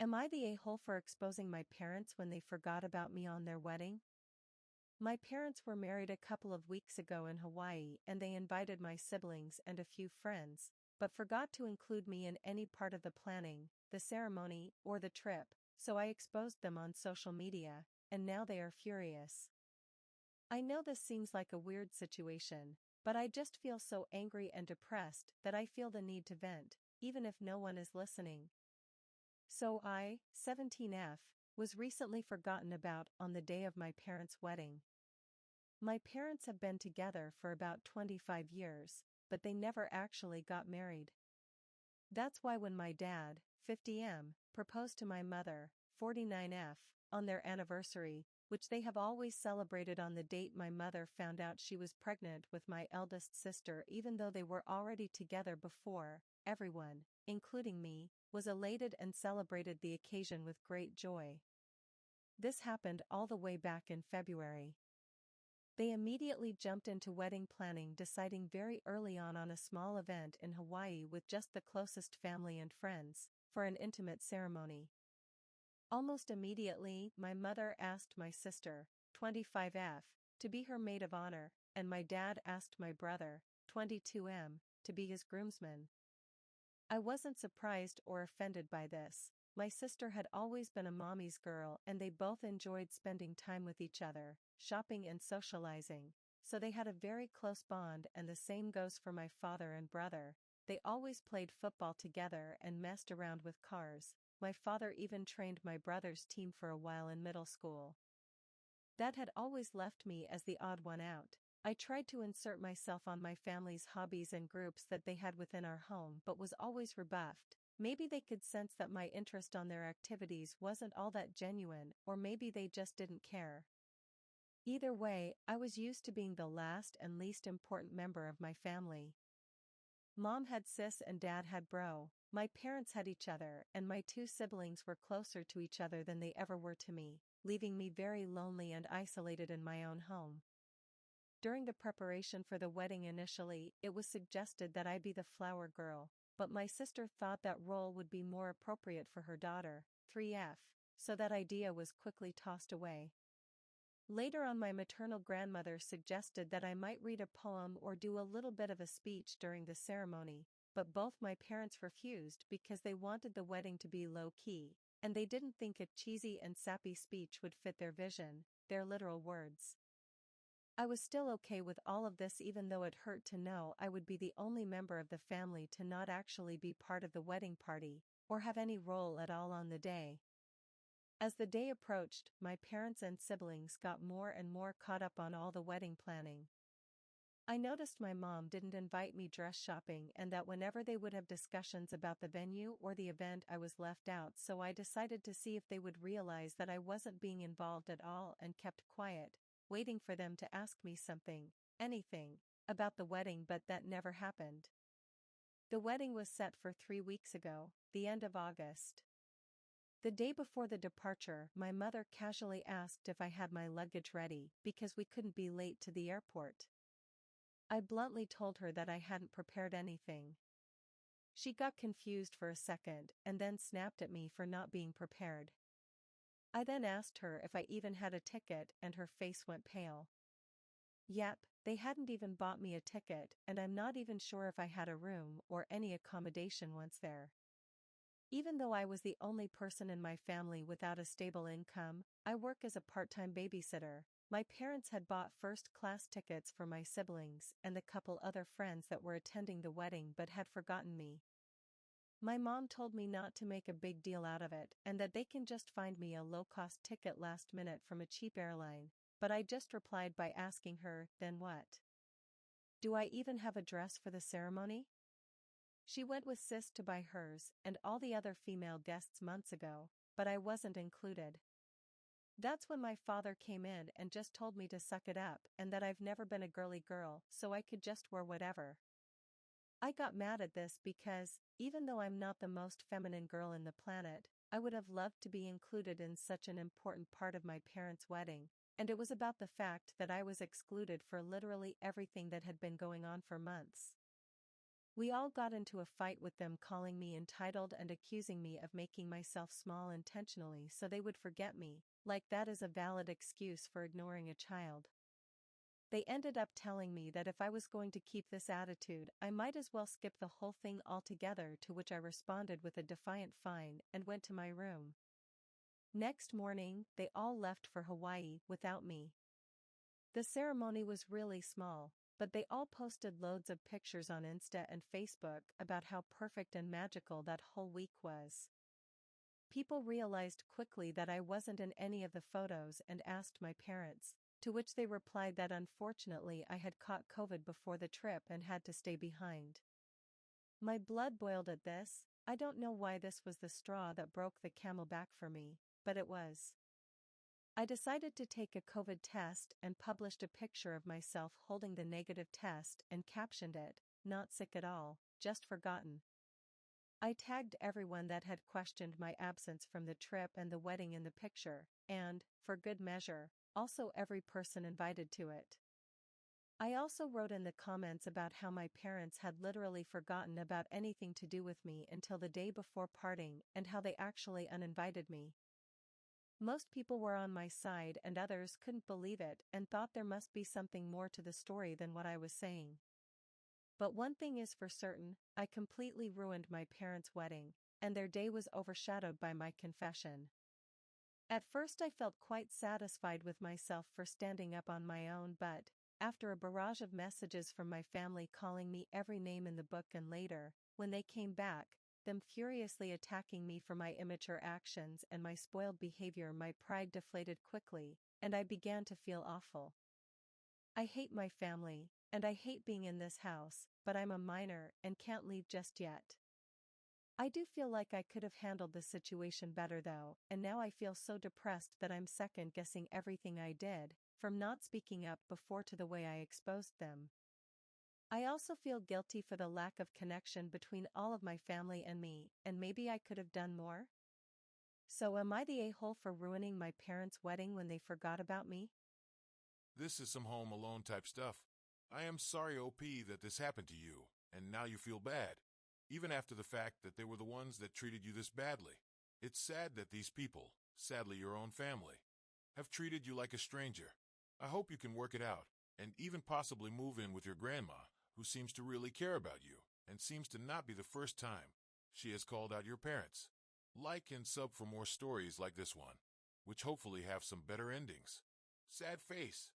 Am I the a-hole for exposing my parents when they forgot about me on their wedding? My parents were married a couple of weeks ago in Hawaii and they invited my siblings and a few friends, but forgot to include me in any part of the planning, the ceremony, or the trip, so I exposed them on social media, and now they are furious. I know this seems like a weird situation, but I just feel so angry and depressed that I feel the need to vent, even if no one is listening. So I, 17F, was recently forgotten about on the day of my parents' wedding. My parents have been together for about 25 years, but they never actually got married. That's why when my dad, 50M, proposed to my mother, 49F, on their anniversary, which they have always celebrated on the date my mother found out she was pregnant with my eldest sister even though they were already together before, everyone, including me, was elated and celebrated the occasion with great joy. This happened all the way back in February. They immediately jumped into wedding planning, deciding very early on a small event in Hawaii with just the closest family and friends, for an intimate ceremony. Almost immediately, my mother asked my sister, 25F, to be her maid of honor, and my dad asked my brother, 22M, to be his groomsman. I wasn't surprised or offended by this. My sister had always been a mommy's girl and they both enjoyed spending time with each other, shopping and socializing, so they had a very close bond, and the same goes for my father and brother. They always played football together and messed around with cars. My father even trained my brother's team for a while in middle school. That had always left me as the odd one out. I tried to insert myself on my family's hobbies and groups that they had within our home but was always rebuffed. Maybe they could sense that my interest on their activities wasn't all that genuine, or maybe they just didn't care. Either way, I was used to being the last and least important member of my family. Mom had sis and dad had bro, my parents had each other, and my two siblings were closer to each other than they ever were to me, leaving me very lonely and isolated in my own home. During the preparation for the wedding initially, it was suggested that I be the flower girl, but my sister thought that role would be more appropriate for her daughter, 3F, so that idea was quickly tossed away. Later on, my maternal grandmother suggested that I might read a poem or do a little bit of a speech during the ceremony, but both my parents refused because they wanted the wedding to be low-key, and they didn't think a cheesy and sappy speech would fit their vision, their literal words. I was still okay with all of this, even though it hurt to know I would be the only member of the family to not actually be part of the wedding party, or have any role at all on the day. As the day approached, my parents and siblings got more and more caught up on all the wedding planning. I noticed my mom didn't invite me dress shopping and that whenever they would have discussions about the venue or the event I was left out, so I decided to see if they would realize that I wasn't being involved at all and kept quiet, waiting for them to ask me something, anything, about the wedding, but that never happened. The wedding was set for 3 weeks ago, the end of August. The day before the departure, my mother casually asked if I had my luggage ready because we couldn't be late to the airport. I bluntly told her that I hadn't prepared anything. She got confused for a second and then snapped at me for not being prepared. I then asked her if I even had a ticket and her face went pale. Yep, they hadn't even bought me a ticket, and I'm not even sure if I had a room or any accommodation once there. Even though I was the only person in my family without a stable income, I work as a part-time babysitter. My parents had bought first-class tickets for my siblings and the couple other friends that were attending the wedding but had forgotten me. My mom told me not to make a big deal out of it and that they can just find me a low-cost ticket last minute from a cheap airline, but I just replied by asking her, then what? Do I even have a dress for the ceremony? She went with sis to buy hers and all the other female guests months ago, but I wasn't included. That's when my father came in and just told me to suck it up and that I've never been a girly girl, so I could just wear whatever. I got mad at this because, even though I'm not the most feminine girl in the planet, I would have loved to be included in such an important part of my parents' wedding, and it was about the fact that I was excluded for literally everything that had been going on for months. We all got into a fight with them, calling me entitled and accusing me of making myself small intentionally so they would forget me, like that is a valid excuse for ignoring a child. They ended up telling me that if I was going to keep this attitude, I might as well skip the whole thing altogether, to which I responded with a defiant fine and went to my room. Next morning, they all left for Hawaii without me. The ceremony was really small, but they all posted loads of pictures on Insta and Facebook about how perfect and magical that whole week was. People realized quickly that I wasn't in any of the photos and asked my parents, to which they replied that unfortunately I had caught COVID before the trip and had to stay behind. My blood boiled at this. I don't know why this was the straw that broke the camel back for me, but it was. I decided to take a COVID test and published a picture of myself holding the negative test and captioned it, "Not sick at all, just forgotten." I tagged everyone that had questioned my absence from the trip and the wedding in the picture, and, for good measure, also every person invited to it. I also wrote in the comments about how my parents had literally forgotten about anything to do with me until the day before parting and how they actually uninvited me. Most people were on my side and others couldn't believe it and thought there must be something more to the story than what I was saying. But one thing is for certain, I completely ruined my parents' wedding, and their day was overshadowed by my confession. At first I felt quite satisfied with myself for standing up on my own, but, after a barrage of messages from my family calling me every name in the book, and later, when they came back, them furiously attacking me for my immature actions and my spoiled behavior, my pride deflated quickly, and I began to feel awful. I hate my family, and I hate being in this house, but I'm a minor and can't leave just yet. I do feel like I could have handled the situation better though, and now I feel so depressed that I'm second-guessing everything I did, from not speaking up before to the way I exposed them. I also feel guilty for the lack of connection between all of my family and me, and maybe I could have done more? So am I the a-hole for ruining my parents' wedding when they forgot about me? This is some Home Alone type stuff. I am sorry, OP, that this happened to you, and now you feel bad. Even after the fact that they were the ones that treated you this badly. It's sad that these people, sadly your own family, have treated you like a stranger. I hope you can work it out, and even possibly move in with your grandma, who seems to really care about you, and seems to not be the first time she has called out your parents. Like and sub for more stories like this one, which hopefully have some better endings. Sad face.